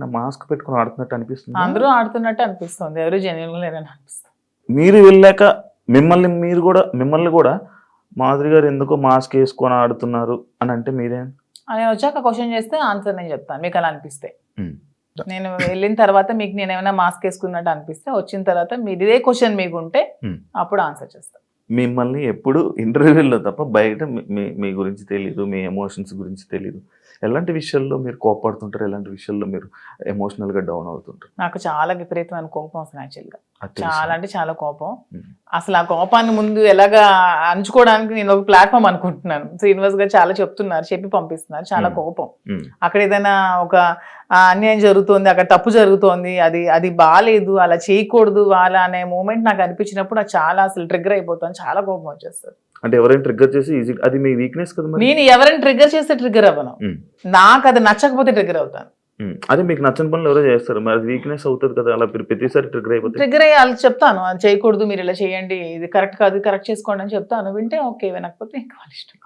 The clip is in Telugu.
ఎవరైనా మాస్క్ పెట్టుకొని ఆడుతున్నట్టు అనిపిస్తుంది? అందరూ ఆడుతున్నట్టు అనిపిస్తుంది, ఎవరు జెన్యున్ లేరని అనిపిస్తుంది. మీరు వెళ్ళాక మిమ్మల్ని కూడా మాధురి గారు ఎందుకో మాస్క్ వేసుకొని ఆడుతున్నారు అని అంటే మీరేం? నేను వచ్చాక క్వశ్చన్ చేస్తే ఆన్సర్ నేను చెప్తాను, మీకు అలా అనిపిస్తే. నేను వెళ్ళిన తర్వాత మీకు నేను ఏమైనా మాస్క్ వేసుకున్నట్టు అనిపిస్తే, వచ్చిన తర్వాత మీరు ఇదే క్వశ్చన్ మీకు ఉంటే అప్పుడు ఆన్సర్ చేస్తాను. మిమ్మల్ని ఎప్పుడు ఇంటర్వ్యూలో తప్ప బయట మీ గురించి తెలియదు, మీ ఎమోషన్స్ గురించి తెలియదు. ఎలాంటి విషయాల్లో మీరు కోపడుతుంటారు, ఎలాంటి విషయాల్లో మీరు ఎమోషనల్గా డౌన్ అవుతుంటారు? నాకు చాలా విపరీతమైన కోపం వస్తుంది యాక్చువల్గా, చాలా అంటే చాలా కోపం. అసలు ఆ కోపాన్ని ముందు ఎలాగా అంచుకోవడానికి నేను ఒక ప్లాట్ఫామ్ అనుకుంటున్నాను. శ్రీనివాస్ గారు చాలా చెప్తున్నారు, చెప్పి పంపిస్తున్నారు. చాలా కోపం, అక్కడ ఏదైనా ఒక అన్యాయం జరుగుతోంది, అక్కడ తప్పు జరుగుతోంది, అది బాగాలేదు, అలా చేయకూడదు అలా అనే మూమెంట్ నాకు అనిపించినప్పుడు నాకు చాలా అసలు ట్రిగ్గర్ అయిపోతాను, చాలా కోపం వచ్చేస్తుంది. అంటే ఎవరైనా ట్రిగ్గర్ చేసి ఈజీ, అది మీ వీక్నెస్ కదా మరి? నేను ఎవరైనా ట్రిగ్గర్ చేస్తే ట్రిగ్గర్ అవ్వను, నాకు అది నచ్చకపోతే ట్రిగ్గర్ అవుతాను. అదే మీకు నచ్చని పనులు ఎవరో చేస్తారు, మరి అది వీక్నెస్ అవుతుంది కదా, అలా ప్రతిసారి ట్రిగ్గర్ అయిపోతుంది. ట్రిగ్గర్ అయ్యి వాళ్ళకి చెప్తాను, అది చేయకూడదు, మీరు ఇలా చేయండి, ఇది కరెక్ట్ కాదు, కరెక్ట్ చేసుకోండి అని చెప్తాను. వింటే ఓకే, వినకపోతే ఇంకా వాళ్ళ ఇష్టం.